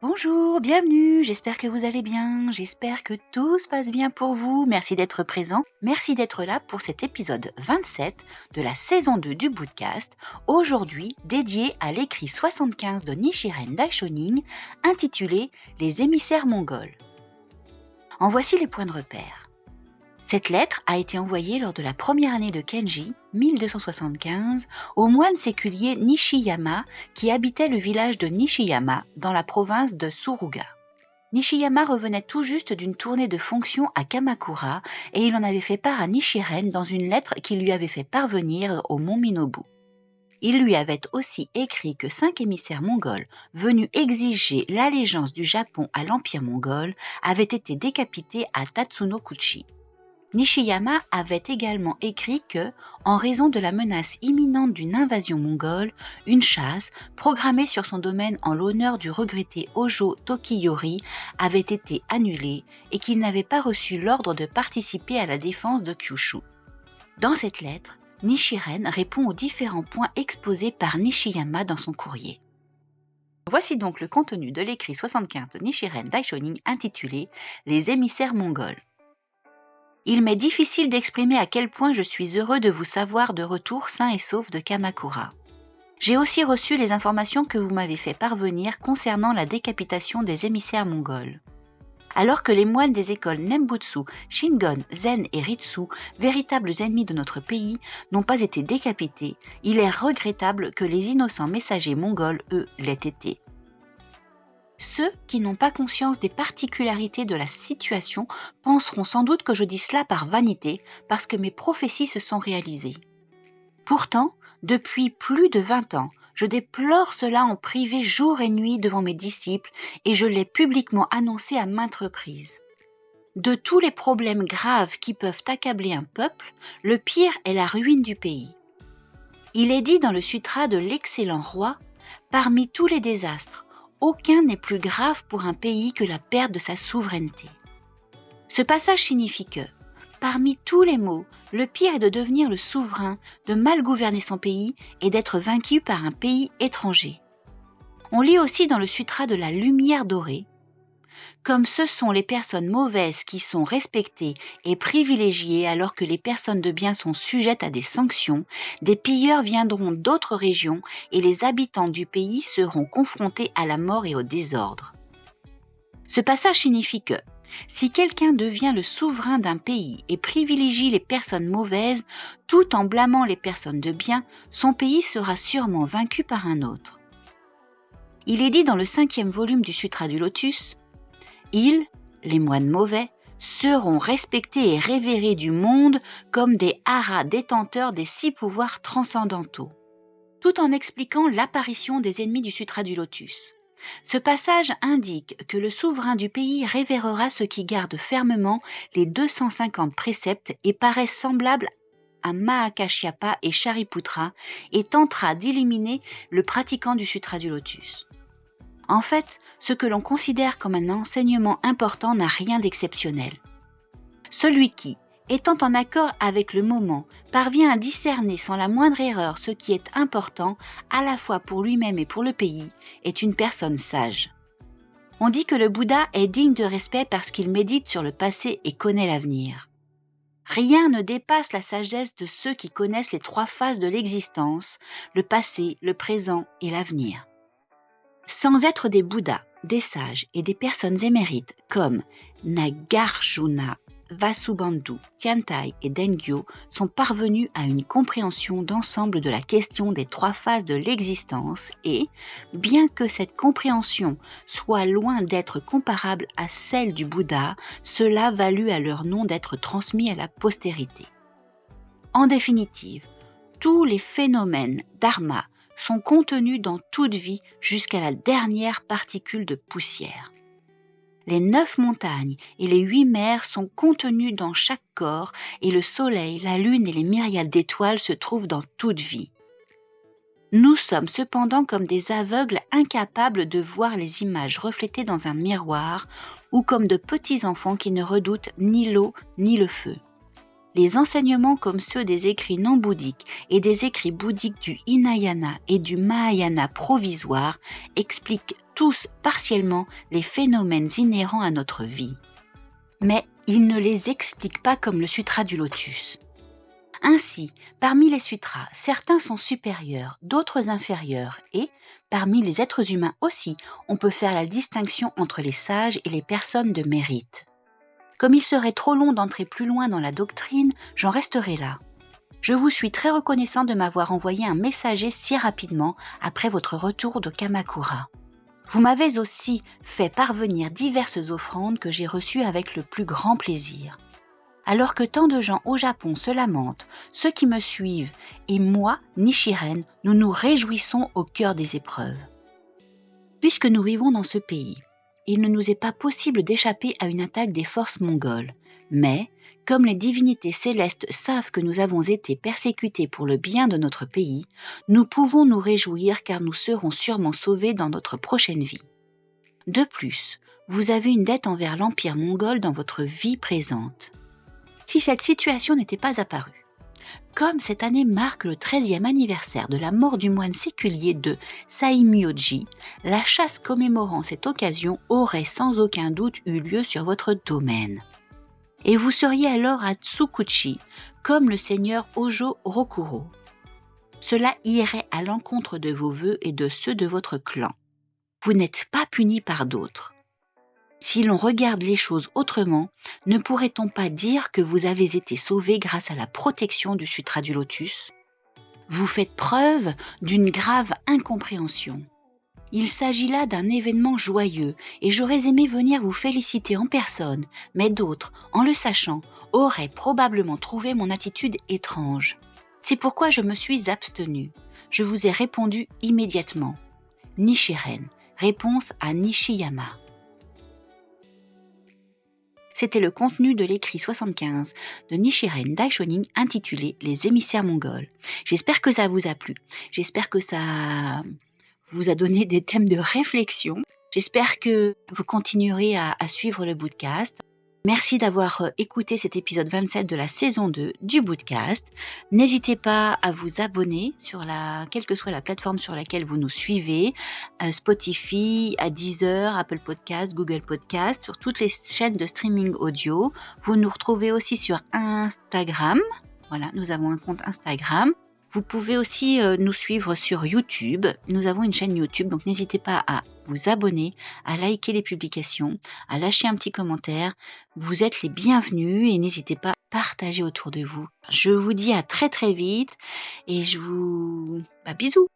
Bonjour, bienvenue, j'espère que vous allez bien, j'espère que tout se passe bien pour vous. Merci d'être présent, merci d'être là pour cet épisode 27 de la saison 2 du Bootcast, aujourd'hui dédié à l'écrit 75 de Nichiren Daishonin, intitulé Les émissaires mongols. En voici les points de repère. Cette lettre a été envoyée lors de la première année de Kenji, 1275, au moine séculier Nishiyama qui habitait le village de Nishiyama dans la province de Suruga. Nishiyama revenait tout juste d'une tournée de fonction à Kamakura et il en avait fait part à Nichiren dans une lettre qu'il lui avait fait parvenir au mont Minobu. Il lui avait aussi écrit que 5 émissaires mongols venus exiger l'allégeance du Japon à l'empire mongol avaient été décapités à Tatsunokuchi. Nishiyama avait également écrit que, en raison de la menace imminente d'une invasion mongole, une chasse, programmée sur son domaine en l'honneur du regretté Hojo Tokiyori, avait été annulée et qu'il n'avait pas reçu l'ordre de participer à la défense de Kyushu. Dans cette lettre, Nichiren répond aux différents points exposés par Nishiyama dans son courrier. Voici donc le contenu de l'écrit 75 de Nichiren Daishonin intitulé « Les émissaires mongols ». Il m'est difficile d'exprimer à quel point je suis heureux de vous savoir de retour sain et sauf de Kamakura. J'ai aussi reçu les informations que vous m'avez fait parvenir concernant la décapitation des émissaires mongols. Alors que les moines des écoles Nembutsu, Shingon, Zen et Ritsu, véritables ennemis de notre pays, n'ont pas été décapités, il est regrettable que les innocents messagers mongols, eux, l'aient été. Ceux qui n'ont pas conscience des particularités de la situation penseront sans doute que je dis cela par vanité, parce que mes prophéties se sont réalisées. Pourtant, depuis plus de 20 ans, je déplore cela en privé jour et nuit devant mes disciples et je l'ai publiquement annoncé à maintes reprises. De tous les problèmes graves qui peuvent accabler un peuple, le pire est la ruine du pays. Il est dit dans le sutra de l'excellent roi, parmi tous les désastres, aucun n'est plus grave pour un pays que la perte de sa souveraineté. Ce passage signifie que, parmi tous les maux, le pire est de devenir le souverain, de mal gouverner son pays et d'être vaincu par un pays étranger. On lit aussi dans le sutra de la lumière dorée, comme ce sont les personnes mauvaises qui sont respectées et privilégiées alors que les personnes de bien sont sujettes à des sanctions, des pilleurs viendront d'autres régions et les habitants du pays seront confrontés à la mort et au désordre. Ce passage signifie que, si quelqu'un devient le souverain d'un pays et privilégie les personnes mauvaises tout en blâmant les personnes de bien, son pays sera sûrement vaincu par un autre. Il est dit dans le 5e volume du Sutra du Lotus, ils, les moines mauvais, seront respectés et révérés du monde comme des haras détenteurs des 6 pouvoirs transcendantaux. Tout en expliquant l'apparition des ennemis du Sutra du Lotus. Ce passage indique que le souverain du pays révérera ceux qui gardent fermement les 250 préceptes et paraissent semblables à Mahakashyapa et Shariputra et tentera d'éliminer le pratiquant du Sutra du Lotus. En fait, ce que l'on considère comme un enseignement important n'a rien d'exceptionnel. Celui qui, étant en accord avec le moment, parvient à discerner sans la moindre erreur ce qui est important, à la fois pour lui-même et pour le pays, est une personne sage. On dit que le Bouddha est digne de respect parce qu'il médite sur le passé et connaît l'avenir. Rien ne dépasse la sagesse de ceux qui connaissent les 3 phases de l'existence, le passé, le présent et l'avenir. Sans être des Bouddhas, des sages et des personnes émérites comme Nagarjuna, Vasubandhu, Tiantai et Dengyo sont parvenus à une compréhension d'ensemble de la question des 3 phases de l'existence et, bien que cette compréhension soit loin d'être comparable à celle du Bouddha, cela valut à leur nom d'être transmis à la postérité. En définitive, tous les phénomènes dharma sont contenus dans toute vie jusqu'à la dernière particule de poussière. Les 9 montagnes et les 8 mers sont contenues dans chaque corps et le soleil, la lune et les myriades d'étoiles se trouvent dans toute vie. Nous sommes cependant comme des aveugles incapables de voir les images reflétées dans un miroir ou comme de petits enfants qui ne redoutent ni l'eau ni le feu. Les enseignements comme ceux des écrits non bouddhiques et des écrits bouddhiques du Hinayana et du Mahayana provisoire expliquent tous partiellement les phénomènes inhérents à notre vie. Mais ils ne les expliquent pas comme le Sutra du Lotus. Ainsi, parmi les sutras, certains sont supérieurs, d'autres inférieurs et, parmi les êtres humains aussi, on peut faire la distinction entre les sages et les personnes de mérite. Comme il serait trop long d'entrer plus loin dans la doctrine, j'en resterai là. Je vous suis très reconnaissant de m'avoir envoyé un messager si rapidement après votre retour de Kamakura. Vous m'avez aussi fait parvenir diverses offrandes que j'ai reçues avec le plus grand plaisir. Alors que tant de gens au Japon se lamentent, ceux qui me suivent et moi, Nichiren, nous nous réjouissons au cœur des épreuves. Puisque nous vivons dans ce pays, il ne nous est pas possible d'échapper à une attaque des forces mongoles. Mais, comme les divinités célestes savent que nous avons été persécutés pour le bien de notre pays, nous pouvons nous réjouir car nous serons sûrement sauvés dans notre prochaine vie. De plus, vous avez une dette envers l'Empire mongol dans votre vie présente. Si cette situation n'était pas apparue. Comme cette année marque le 13e anniversaire de la mort du moine séculier de Saimyoji, la chasse commémorant cette occasion aurait sans aucun doute eu lieu sur votre domaine. Et vous seriez alors à Tsukuchi, comme le seigneur Hojo Rokuro. Cela irait à l'encontre de vos vœux et de ceux de votre clan. Vous n'êtes pas puni par d'autres. Si l'on regarde les choses autrement, ne pourrait-on pas dire que vous avez été sauvé grâce à la protection du Sutra du Lotus ? Vous faites preuve d'une grave incompréhension. Il s'agit là d'un événement joyeux et j'aurais aimé venir vous féliciter en personne, mais d'autres, en le sachant, auraient probablement trouvé mon attitude étrange. C'est pourquoi je me suis abstenue. Je vous ai répondu immédiatement. Nichiren, réponse à Nishiyama. C'était le contenu de l'écrit 75 de Nichiren Daishonin intitulé « Les émissaires mongols ». J'espère que ça vous a plu. J'espère que ça vous a donné des thèmes de réflexion. J'espère que vous continuerez à suivre le podcast. Merci d'avoir écouté cet épisode 27 de la saison 2 du Bootcast. N'hésitez pas à vous abonner sur quelle que soit la plateforme sur laquelle vous nous suivez, Spotify, Deezer, Apple Podcast, Google Podcast, sur toutes les chaînes de streaming audio. Vous nous retrouvez aussi sur Instagram. Voilà, nous avons un compte Instagram. Vous pouvez aussi nous suivre sur YouTube. Nous avons une chaîne YouTube, donc n'hésitez pas à vous abonner, à liker les publications, à lâcher un petit commentaire. Vous êtes les bienvenus et n'hésitez pas à partager autour de vous. Je vous dis à très très vite et bisous.